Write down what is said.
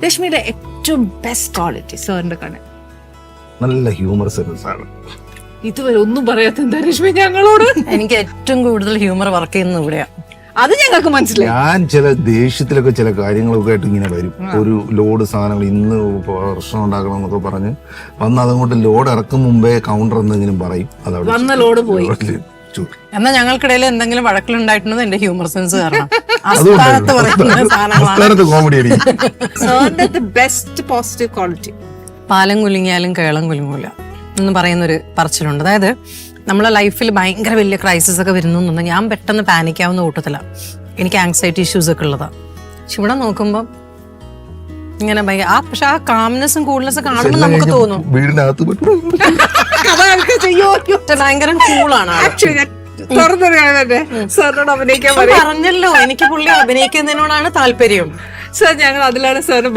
രശ്മിയുടെ ഏറ്റവും best quality സാറിന്റെ കണ്ണ്? നല്ല ഹ്യൂമർ സെൻസ് ആണ്. ഇതുവരെ ഒന്നും പറയാത്ത എന്താ രശ്മി ഞങ്ങളോട്? എനിക്ക് ഏറ്റവും കൂടുതൽ ഹ്യൂമർ വർക്ക് ചെയ്യുന്നത് ഇവിടെയാ. അത് ഞങ്ങൾക്ക് മനസ്സിലായി. ഞാൻ ചില ദേഷ്യത്തിലൊക്കെ ചില കാര്യങ്ങളൊക്കെ ആയിട്ട് ഇങ്ങനെ വരും. ഒരു ലോഡ് സാധനങ്ങൾ ഇന്ന് പ്രശ്നം ഉണ്ടാക്കണം എന്നൊക്കെ പറഞ്ഞ് വന്ന് അതുകൊണ്ട് ലോഡ് ഇറക്കും മുമ്പേ കൗണ്ടർ എന്തെങ്കിലും പറയും. അതവിടെ വന്ന ലോഡ് പോയി. എന്നാൽ ഞങ്ങൾക്കിടയിൽ എന്തെങ്കിലും വഴക്കിലുണ്ടായിട്ടുണ്ടോ എന്റെ ഹ്യൂമർ സെൻസ് കാരണം അസ്ഥാനത്ത് പറയുന്ന സാധനങ്ങളാണ്. കോമഡി ആയിരിക്കും. സാറിന്റെ ബെസ്റ്റ് പോസിറ്റീവ് ക്വാളിറ്റി? പാലം കുലുങ്ങിയാലും കേളം കുലുങ്ങൂല എന്ന് പറയുന്നൊരു പറച്ചിലുണ്ട്. അതായത് നമ്മളെ ലൈഫിൽ ഭയങ്കര വലിയ ക്രൈസിസ് ഒക്കെ വരുന്നു, ഞാൻ പെട്ടെന്ന് പാനിക്കാവുന്ന കൂട്ടത്തിലാണ്. എനിക്ക് ആങ്സൈറ്റി ഇഷ്യൂസ് ഒക്കെ ഉള്ളതാണ്. പക്ഷെ ഇവിടെ നോക്കുമ്പോൾ ഇങ്ങനെ പക്ഷെ ആ കാംനെസ്സും കൂൾനെസ്സും കാണുമ്പോൾ നമുക്ക് തോന്നും വീടിനകത്ത് ഭയങ്കര കൂളാണ്. സാറിനോട് അഭിനയിക്കാൻ പറഞ്ഞല്ലോ, എനിക്ക് പുള്ളി അഭിനയിക്കുന്നതിനോടാണ് താല്പര്യം. സാർ ഞങ്ങൾ അതിലാണ് സാറിന്